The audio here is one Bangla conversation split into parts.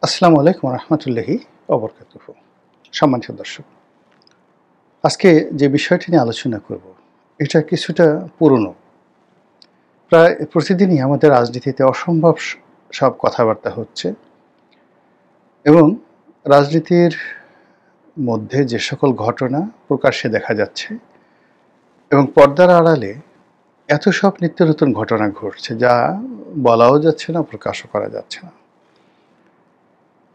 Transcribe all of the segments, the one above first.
আসসালামু আলাইকুম রহমতুল্লাহি অবরকাতুহু। সম্মানিত দর্শক, আজকে যে বিষয়টি নিয়ে আলোচনা করব এটা কিছুটা পুরনো। প্রায় প্রতিদিনই আমাদের রাজনীতিতে অসম্ভব সব কথাবার্তা হচ্ছে এবং রাজনীতির মধ্যে যে সকল ঘটনা প্রকাশ্যে দেখা যাচ্ছে এবং পর্দার আড়ালে এত সব নিত্য নতুন ঘটনা ঘটছে যা বলাও যাচ্ছে না, প্রকাশও করা যাচ্ছে না।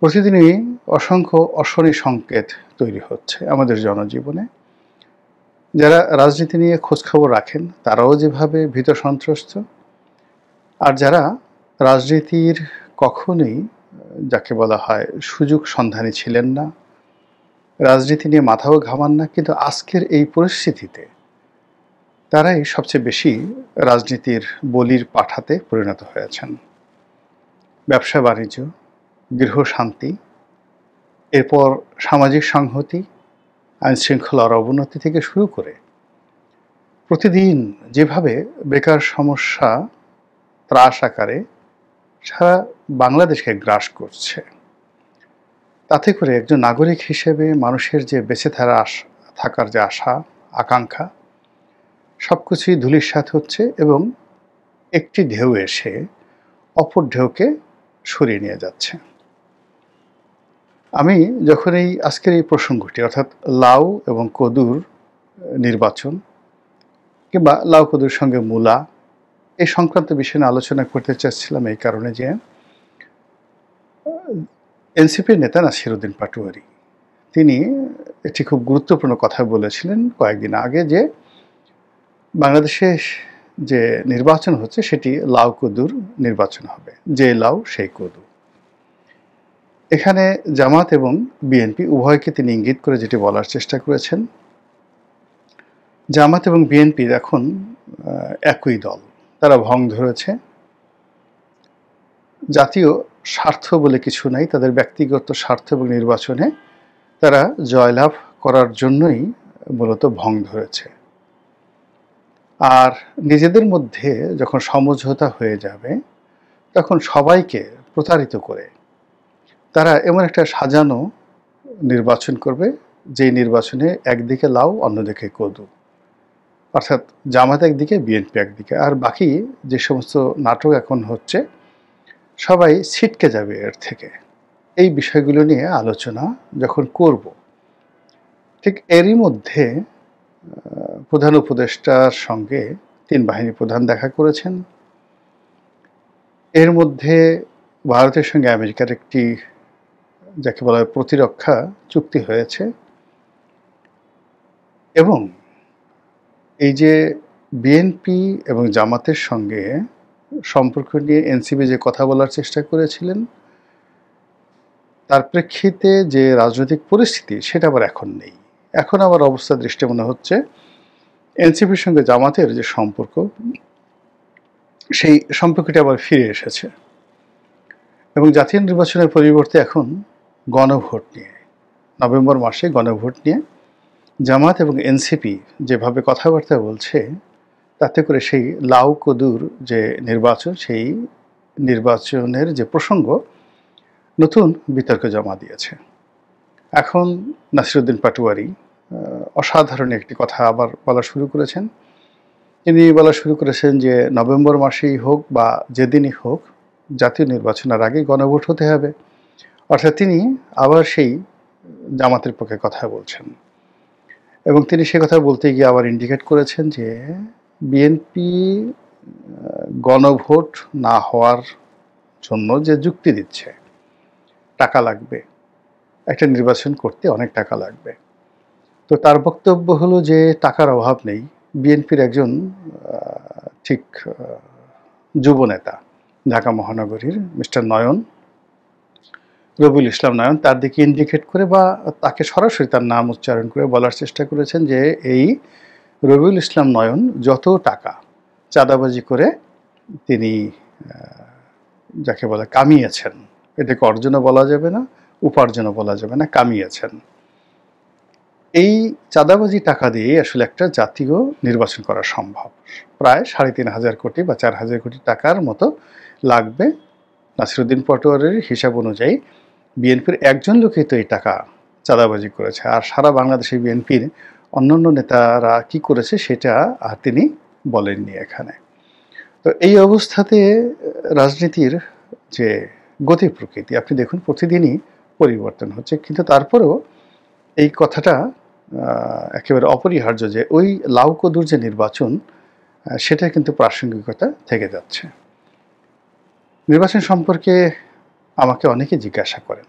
প্রতিদিনই অসংখ্য অশনি সংকেত তৈরি হচ্ছে আমাদের জনজীবনে। যারা রাজনীতি নিয়ে খোঁজখবর রাখেন তারাও যেভাবে ভীত সন্ত্রস্ত, আর যারা রাজনীতির কখনোই যাকে বলা হয় সুযোগ সন্ধানী ছিলেন না, রাজনীতি নিয়ে মাথাও ঘামান না, কিন্তু আজকের এই পরিস্থিতিতে তারাই সবচেয়ে বেশি রাজনীতির বলির পাঠাতে পরিণত হয়েছেন। ব্যবসা বাণিজ্য, গৃহশান্তি, এরপর সামাজিক সংহতি, আইনশৃঙ্খলার অবনতি থেকে শুরু করে প্রতিদিন যেভাবে বেকার সমস্যা ত্রাস আকারে সারা বাংলাদেশকে গ্রাস করছে, তাতে করে একজন নাগরিক হিসেবে মানুষের যে বেঁচে থাকার যে আশা আকাঙ্ক্ষা সব কিছুই ধূলিসাৎ হচ্ছে এবং একটি ঢেউ এসে অপর ঢেউকে সরিয়ে নিয়ে যাচ্ছে। আমি যখন আজকের এই প্রসঙ্গটি অর্থাৎ লাউ এবং কদুর নির্বাচন কিংবা লাউ কদুর সঙ্গে মূলা এই সংক্রান্ত বিষয় নিয়ে আলোচনা করতে চাচ্ছিলাম এই কারণে যে এনসিপির নেতা নাসিরউদ্দিন পাটোয়ারি তিনি একটি খুব গুরুত্বপূর্ণ কথা বলেছিলেন কয়েকদিন আগে যে বাংলাদেশে যে নির্বাচন হচ্ছে সেটি লাউ কদুর নির্বাচন হবে, যে লাউ সেই কদু। এখানে জামাত এবং বিএনপি উভয়কে তিনি ইঙ্গিত করে যেটি বলার চেষ্টা করেছেন, জামাত এবং বিএনপির এখন একই দল, তারা ভং ধরেছে। জাতীয় স্বার্থ বলে কিছু নাই, তাদের ব্যক্তিগত স্বার্থ এবং নির্বাচনে তারা জয়লাভ করার জন্যই মূলত ভং ধরেছে। আর নিজেদের মধ্যে যখন সমঝোতা হয়ে যাবে তখন সবাইকে প্রতারিত করে তারা এমন একটা সাজানো নির্বাচন করবে যে নির্বাচনে একদিকে লাউ অন্যদিকে কদু, অর্থাৎ জামাত একদিকে বিএনপি একদিকে, আর বাকি যে সমস্ত নাটক এখন হচ্ছে সবাই ছিটকে যাবে এর থেকে। এই বিষয়গুলো নিয়ে আলোচনা যখন করব, ঠিক এরই মধ্যে প্রধান উপদেষ্টার সঙ্গে তিন বাহিনী প্রধান দেখা করেছেন। এর মধ্যে ভারতের সঙ্গে আমেরিকার একটি যাকে বলা হয় প্রতিরক্ষা চুক্তি হয়েছে এবং এই যে বিএনপি এবং জামাতের সঙ্গে সম্পর্ক নিয়ে এনসিপি যে কথা বলার চেষ্টা করেছিলেন তার প্রেক্ষিতে যে রাজনৈতিক পরিস্থিতি সেটা আবার এখন নেই। এখন আবার অবস্থা দৃষ্টি মনে হচ্ছে এনসিপির সঙ্গে জামাতের যে সম্পর্ক সেই সম্পর্কটি আবার ফিরে এসেছে এবং জাতীয় নির্বাচনের পরিবর্তে এখন গণভোট নিয়ে, নভেম্বর মাসে গণভোট নিয়ে জামাত এবং এনসিপি যেভাবে কথাবার্তা বলছে তাতে করে সেই লাউ কদুর যে নির্বাচন সেই নির্বাচনের যে প্রসঙ্গ নতুন বিতর্ক জমা দিয়েছে। এখন নাসিরউদ্দিন পাটোয়ারি অসাধারণ একটি কথা আবার বলা শুরু করেছেন। তিনি বলা শুরু করেছেন যে নভেম্বর মাসেই হোক বা যেদিনই হোক জাতীয় নির্বাচনের আগে গণভোট হতে হবে, অর্থাৎ তিনি আবার সেই জামাতের পক্ষে কথা বলছেন এবং তিনি সে কথা বলতে গিয়ে আবার ইন্ডিকেট করেছেন যে বিএনপি গণভোট না হওয়ার জন্য যে যুক্তি দিচ্ছে, টাকা লাগবে, একটা নির্বাচন করতে অনেক টাকা লাগবে। তো তার বক্তব্য হলো যে টাকার অভাব নেই। বিএনপির একজন ঠিক যুব নেতা ঢাকা মহানগরীর মিস্টার নয়ন, রবিউল ইসলাম নয়ন, তার দিকে ইন্ডিকেট করে বা তাকে সরাসরি তার নাম উচ্চারণ করে বলার চেষ্টা করেছেন যে এই রবিউল ইসলাম নয়ন যত টাকা চাঁদাবাজি করে তিনি যাকে বলে কামিয়েছেন, এটাকে অর্জনও বলা যাবে না, উপার্জনও বলা যাবে না, কামিয়েছেন। এই চাঁদাবাজি টাকা দিয়ে আসলে একটা জাতীয় নির্বাচন করা সম্ভব। প্রায় ৩,৫০০ কোটি বা ৪,০০০ কোটি টাকার মতো লাগবে নাসিরউদ্দিন পাটোয়ারির হিসাব অনুযায়ী বিএনপির একজন লোকই তো এই টাকা চাঁদাবাজি করেছে, আর সারা বাংলাদেশে বিএনপির অন্যান্য নেতারা কি করেছে সেটা আর তিনি বলেননি এখানে। তো এই অবস্থাতে রাজনীতির যে গতি প্রকৃতি আপনি দেখুন প্রতিদিনই পরিবর্তন হচ্ছে, কিন্তু তারপরেও এই কথাটা একেবারে অপরিহার্য যে ওই লাউকদুর যে নির্বাচন সেটা কিন্তু প্রাসঙ্গিকতা থেকে যাচ্ছে। নির্বাচন সম্পর্কে আমাকে অনেকে জিজ্ঞাসা করেন,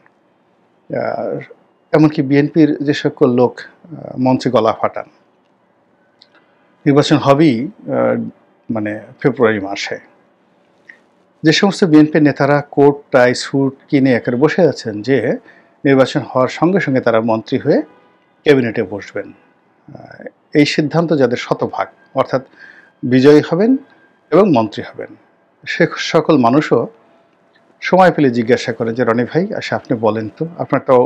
এমনকি বিএনপির যে সকল লোক মঞ্চে গলা ফাটান নির্বাচন হবেই মানে ফেব্রুয়ারি মাসে, যে সমস্ত বিএনপির নেতারা কোট টাই স্যুট কিনে একেবারে বসে আছেন যে নির্বাচন হওয়ার সঙ্গে সঙ্গে তারা মন্ত্রী হয়ে ক্যাবিনেটে বসবেন, এই সিদ্ধান্ত যাদের শতভাগ অর্থাৎ বিজয়ী হবেন এবং মন্ত্রী হবেন, সে সকল মানুষও সময় পেলে জিজ্ঞাসা করেন যে রনি ভাই আচ্ছা আপনি বলেন তো, আপনারটাও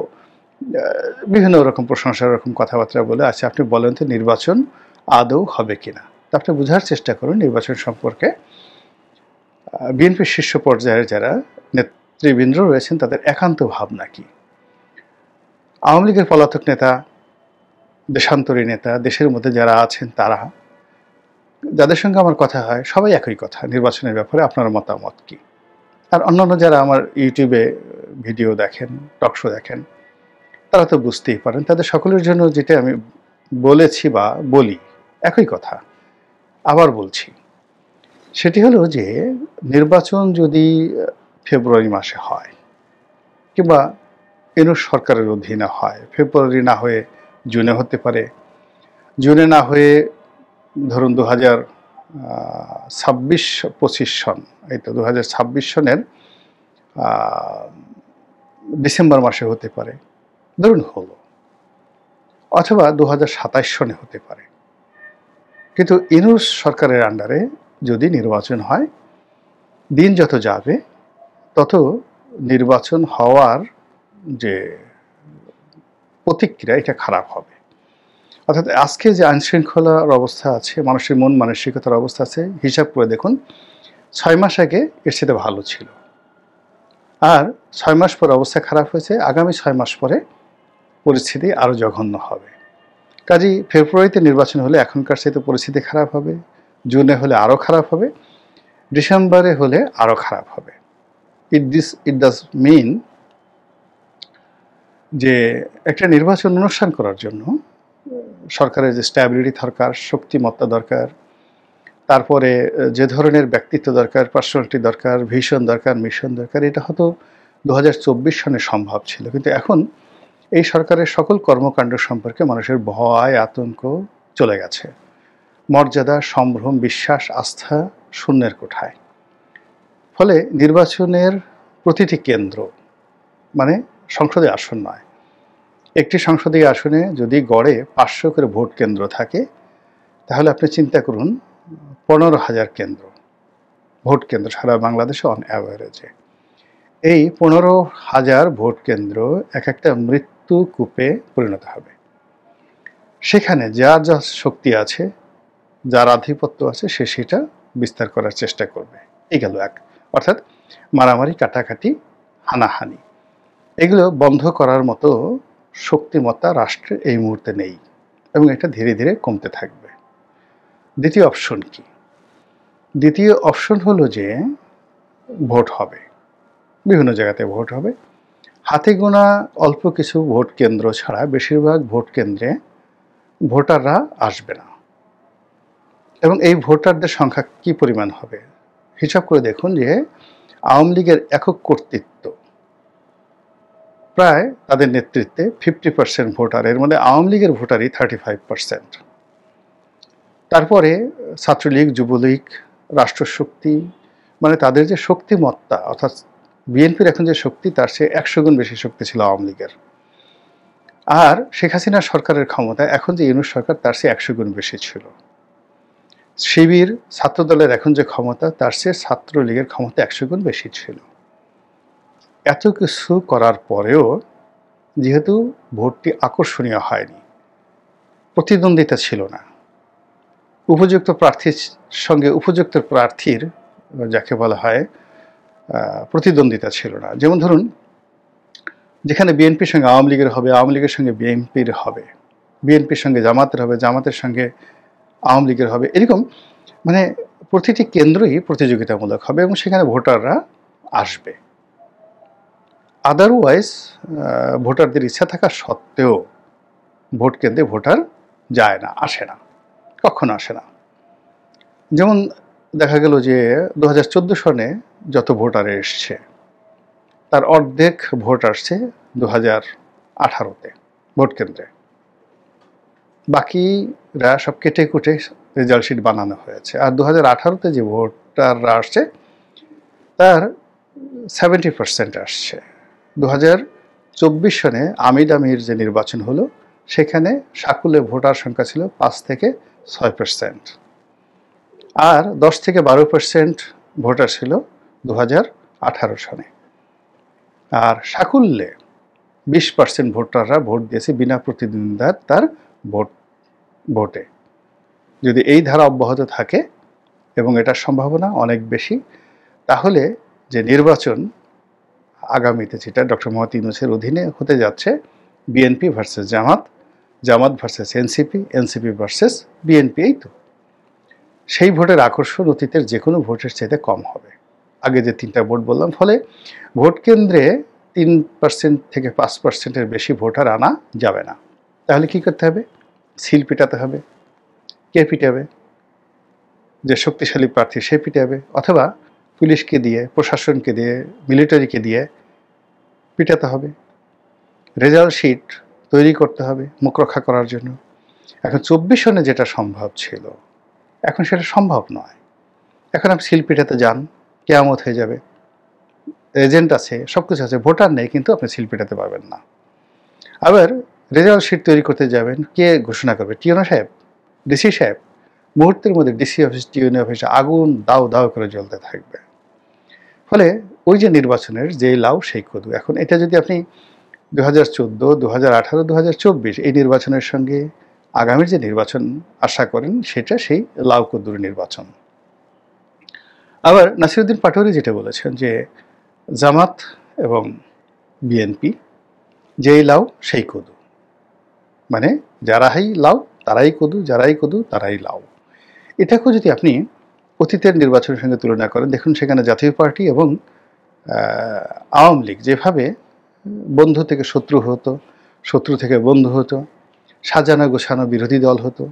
বিভিন্ন রকম প্রশংসার রকম কথাবার্তা বলে আচ্ছা আপনি বলেন তো নির্বাচন আদৌ হবে কিনা। তা আপনি বোঝার চেষ্টা করুন নির্বাচন সম্পর্কে বিএনপির শীর্ষ পর্যায়ের যারা নেতৃবৃন্দ রয়েছেন তাদের একান্ত ভাবনা কি। আওয়ামী লীগের পলাতক নেতা, দেশান্তরী নেতা, দেশের মধ্যে যারা আছেন তারা, যাদের সঙ্গে আমার কথা হয় সবাই একই কথা, নির্বাচনের ব্যাপারে আপনার মতামত কি। আর অন্যান্য যারা আমার ইউটিউবে ভিডিও দেখেন, টকশো দেখেন, তারা তো বুঝতেই পারেন, তাদের সকলের জন্য যেটা আমি বলেছি বা বলি একই কথা আবার বলছি, সেটি হলো যে নির্বাচন যদি ফেব্রুয়ারি মাসে হয় কিংবা ইউনূস সরকারের অধীনে হয়, ফেব্রুয়ারি না হয়ে জুনে হতে পারে, জুনে না হয়ে ধরুন 2026-25 সন, এই তো 2026 সনের ডিসেম্বর মাসে হতে পারে ধরুন হলো, অথবা 2027 সনে হতে পারে। কিন্তু ইউনূস সরকারের আন্ডারে যদি নির্বাচন হয়, দিন যত যাবে তত নির্বাচন হওয়ার যে প্রতিক্রিয়া এটা খারাপ হবে। অর্থাৎ আজকে যে আইনশৃঙ্খলার অবস্থা আছে, মানুষের মন মানসিকতার অবস্থা আছে, হিসাব করে দেখুন 6 মাস আগে এর সাথে ভালো ছিল, আর 6 মাস পরে অবস্থা খারাপ হয়েছে, আগামী 6 মাস পরে পরিস্থিতি আরও জঘন্য হবে। কাজেই ফেব্রুয়ারিতে নির্বাচন হলে এখনকার সাথে পরিস্থিতি খারাপ হবে, জুনে হলে আরও খারাপ হবে, ডিসেম্বরে হলে আরও খারাপ হবে। ইট ডাজ মিন যে একটা নির্বাচন অনুষ্ঠান করার জন্য সরকারের যে স্ট্যাবিলিটি দরকার, শক্তিমত্তা দরকার, তারপরে যে ধরনের ব্যক্তিত্ব দরকার, পার্সোনালিটি দরকার, ভিশন দরকার, মিশন দরকার, এটা হয়তো 2024 সনে সম্ভব ছিল, কিন্তু এখন এই সরকারের সকল কর্মকাণ্ড সম্পর্কে মানুষের ভয় আতঙ্ক চলে গেছে, মর্যাদা, সম্ভ্রম, বিশ্বাস, আস্থা শূন্যের কোঠায়। ফলে নির্বাচনের প্রতিটি কেন্দ্র মানে সংসদে আসন নয়, একটি সংসদীয় আসনে যদি গড়ে 500 করে ভোট কেন্দ্র থাকে, তাহলে আপনি চিন্তা করুন 15,000 কেন্দ্র, ভোট কেন্দ্র সারা বাংলাদেশে অন অ্যাভারেজে। এই 15,000 ভোট কেন্দ্র এক একটা মৃত্যু কূপে পরিণত হবে। সেখানে যার যা শক্তি আছে, যার আধিপত্য আছে, সে সেটা বিস্তার করার চেষ্টা করবে। এই গেল এক, অর্থাৎ মারামারি, কাটাকাটি, হানাহানি, এগুলো বন্ধ করার মতো শক্তিমত্তা রাষ্ট্রে এই মুহূর্তে নেই এবং এটা ধীরে ধীরে কমতে থাকবে। দ্বিতীয় অপশন কি? দ্বিতীয় অপশন হলো যে ভোট হবে, বিভিন্ন জায়গাতে ভোট হবে, হাতে গোনা অল্প কিছু ভোট কেন্দ্র ছাড়া বেশিরভাগ ভোট কেন্দ্রে ভোটাররা আসবে না। এবং এই ভোটারদের সংখ্যা কি পরিমাণ হবে হিসাব করে দেখুন যে আওয়ামী লীগের একক কর্তৃত্ব প্রায় তাদের নেতৃত্বে 50% ভোটার, এর মধ্যে আওয়ামী লীগের ভোটারই 35%। তারপরে ছাত্রলীগ, যুবলীগ, রাষ্ট্রশক্তি, মানে তাদের যে শক্তিমত্তা, অর্থাৎ বিএনপির এখন যে শক্তি তার চেয়ে 100 গুণ বেশি শক্তি ছিল আওয়ামী লীগের। আর শেখ হাসিনা সরকারের ক্ষমতা এখন যে ইউনূস সরকার তার চেয়ে 100 গুণ বেশি ছিল। শিবির, ছাত্রদলের এখন যে ক্ষমতা তার চেয়ে ছাত্রলীগের ক্ষমতা 100 গুণ বেশি ছিল। এত কিছু করার পরেও যেহেতু ভোটটি আকর্ষণীয় হয়নি, প্রতিদ্বন্দ্বিতা ছিল না, উপযুক্ত প্রার্থীর সঙ্গে উপযুক্ত প্রার্থীর যাকে বলা হয় প্রতিদ্বন্দ্বিতা ছিল না। যেমন ধরুন যেখানে বিএনপির সঙ্গে আওয়ামী লীগের হবে, আওয়ামী লীগের সঙ্গে বিএনপির হবে, বিএনপির সঙ্গে জামাতের হবে, জামাতের সঙ্গে আওয়ামী লীগের হবে, এরকম মানে প্রতিটি কেন্দ্রই প্রতিযোগিতামূলক হবে এবং সেখানে ভোটাররা আসবে। আদারওয়াইজ ভোটারদের ইচ্ছা থাকা সত্ত্বেও ভোট কেন্দ্রে ভোটার যায় না, আসে না, কখনো আসে না। যেমন দেখা গেল যে 2014 সনে যত ভোটার এসছে তার অর্ধেক ভোট আসছে 2018-তে ভোট কেন্দ্রে, বাকিরা সব কেটে কুটে রেজাল্ট শিট বানানো হয়েছে। আর 2018-তে যে ভোটাররা আসছে তার 70% আসছে। 2024 সনে আমির যে নির্বাচন হলো সেখানে সাকুল্যে ভোটার সংখ্যা ছিল 5 থেকে 6%, আর 10 থেকে 12% ভোটার ছিল 2018 সনে। আর সাকুল্যে 20% ভোটাররা ভোট দিয়েছে বিনা প্রতিদ্বন্দ্বিতার তার ভোটে। যদি এই ধারা অব্যাহত থাকে, এবং এটার সম্ভাবনা অনেক বেশি, তাহলে যে নির্বাচন আগামীতে যেটা ডক্টর মোহাম্মদ ইউনূসের অধীনে হতে যাচ্ছে, BNP versus Jamaat, Jamaat versus NCP, NCP versus BNP, এই তো সেই ভোটের আকর্ষণ অতীতের যে কোনো ভোটের চাইতে কম হবে। আগে যে 3টা ভোট বললাম, ফলে ভোট কেন্দ্রে 3% থেকে 5%-এর বেশি ভোটার আনা যাবে না। তাহলে কি করতে হবে? সিল পিটাতে হবে। কে পিটাবে? যে শক্তিশালী প্রার্থী সে পিটাবে, অথবা পুলিশকে দিয়ে, প্রশাসনকে দিয়ে, মিলিটারিকে দিয়ে পিটাতে হবে। রেজাল্ট শিট তৈরি করতে হবে মুখ রক্ষা করার জন্য। এখন 24 সনে যেটা সম্ভব ছিল এখন সেটা সম্ভব নয়। এখন আপনি সিল পিটাতে যান, কেয়ামত হয়ে যাবে। এজেন্ট আছে, সব কিছু আছে, ভোটার নেই, কিন্তু আপনি সিল পিটাতে পারবেন না। আবার রেজাল্ট শিট তৈরি করতে যাবেন, কে ঘোষণা করবে? টিওনো সাহেব, ডিসি সাহেব। মুহূর্তের মধ্যে ডিসি অফিস, টিওনো অফিসে আগুন দাও দাও করে জ্বলতে থাকবে। ফলে ওই যে নির্বাচনের যে লাউ সেই কদু। এখন এটা যদি আপনি 2014, 2018, 2024 এই নির্বাচনের সঙ্গে আগামীর যে নির্বাচন আশা করেন, সেটা সেই লাউ কদুর নির্বাচন। আবার নাসিরউদ্দিন পাটোয়ারি যেটা বলেছেন যে জামাত এবং বিএনপি যেই লাউ সেই কদু, মানে যারাই লাউ তারাই কদু, যারাই কদু তারাই লাউ। এটাকেও যদি আপনি অতীতের নির্বাচনের সঙ্গে তুলনা করেন, দেখুন সেখানে জাতীয় পার্টি এবং আওয়ামী লীগ যেভাবে বন্ধু থেকে শত্রু হতো, শত্রু থেকে বন্ধু হতো, সাজানো গোছানো বিরোধী দল হতো,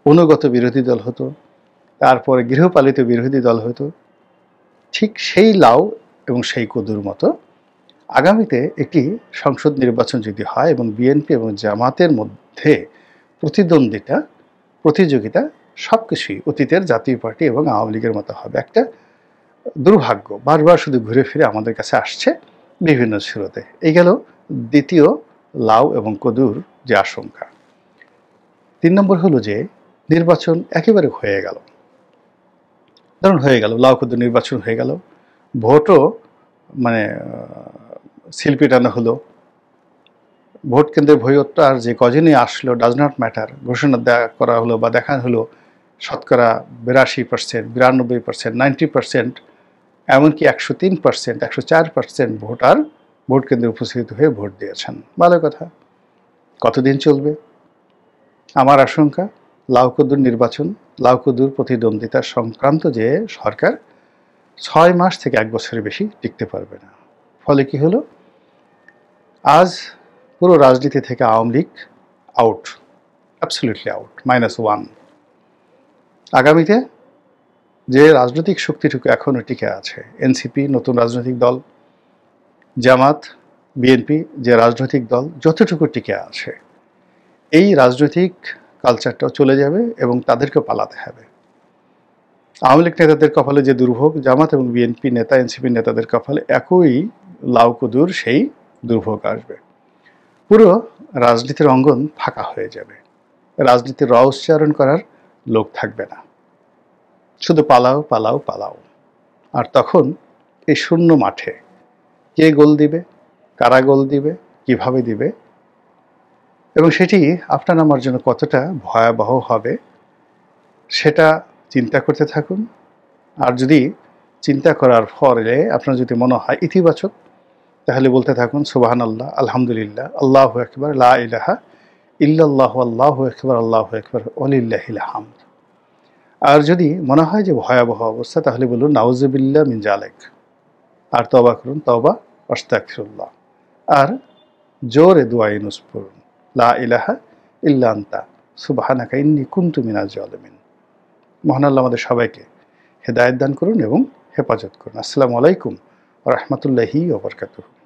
অনুগত বিরোধী দল হতো, তারপরে গৃহপালিত বিরোধী দল হতো, ঠিক সেই লাউ এবং সেই কদুর মতো আগামীতে একটি সংসদ নির্বাচন যদি হয় এবং বিএনপি এবং জামাতের মধ্যে প্রতিযোগিতা সব কিছুই অতীতের জাতীয় পার্টি এবং আওয়ামী লীগের মতো হবে। একটা দুর্ভাগ্য বারবার শুধু ঘুরে ফিরে আমাদের কাছে আসছে বিভিন্ন স্রোতে। এই গেল দ্বিতীয় লাউ এবং কদুর যে আশঙ্কা। 3 নম্বর হলো যে নির্বাচন একেবারে হয়ে গেল, ধরুন হয়ে গেল, লাউ কদুর নির্বাচন হয়ে গেল, ভোটও মানে সিল পিটানো হলো, ভোট কেন্দ্রের ভোটটা আর যে কজনই আসলো ডাজ নট ম্যাটার, ঘোষণা করা হলো বা দেখানো হলো শতকরা 82%, 92%, 90%, এমনকি 103%, 104% ভোটার ভোট কেন্দ্রে উপস্থিত হয়ে ভোট দিয়েছেন। ভালো কথা। কতদিন চলবে? আমার আশঙ্কা লাউ কদুর নির্বাচন, লাউ কদুর প্রতিদ্বন্দ্বিতা সংক্রান্ত যে সরকার 6 মাস থেকে 1 বছরের বেশি টিকতে পারবে না। ফলে কি হলো? আজ পুরো রাজনীতি থেকে Awami League out, absolutely out, -1। আগামীতে যে রাজনৈতিক শক্তিটুকু এখনও টিকে আছে, এনসিপি নতুন রাজনৈতিক দল, জামাত, বিএনপি যে রাজনৈতিক দল যতটুকু টিকে আছে, এই রাজনৈতিক কালচারটাও চলে যাবে এবং তাদেরকেও পালাতে হবে। আওয়ামী লীগ নেতাদের কপালে যে দুর্ভোগ, জামাত এবং বিএনপি নেতা, এনসিপি নেতাদের কপালে একই লাউ কদুর সেই দুর্ভোগ আসবে। পুরো রাজনীতির অঙ্গন ফাঁকা হয়ে যাবে, রাজনীতির উচ্চারণ করার লোক থাকবে না, শুধু পালাও পালাও পালাও। আর তখন এই শূন্য মাঠে কে গোল দিবে, কারা গোল দিবে, কিভাবে দিবে, এবং সেটি আপনার আমার জন্য কতটা ভয়াবহ হবে সেটা চিন্তা করতে থাকুন। আর যদি চিন্তা করার ফলে আপনার যদি মনে হয় ইতিবাচক, তাহলে বলতে থাকুন সুবহানাল্লাহ, আলহামদুলিল্লাহ, আল্লাহু আকবার, লা ইলাহা ইল্লাল্লাহু, আল্লাহু আকবার, আল্লাহু আকবার, ওয়ালিল্লাহিল হামদ। আর যদি মনে হয় যে ভয়াবহ অবস্থা, তাহলে বলুন নাউযুবিল্লাহ মিন যালিক। আর তওবা করুন, তওবা, আস্তাগফিরুল্লাহ। আর জোরে দোয়া ইউনুস পড়ুন, লা ইলাহা ইল্লা আনতা সুবহানাকা ইন্নী কুনতু মিনাজ জালিমিন। মহান আল্লাহ আমাদের সবাইকে হেদায়েত দান করুন এবং হেফাজত করুন। আসসালামু আলাইকুম ওয়া রাহমাতুল্লাহি ওয়া বারাকাতুহু।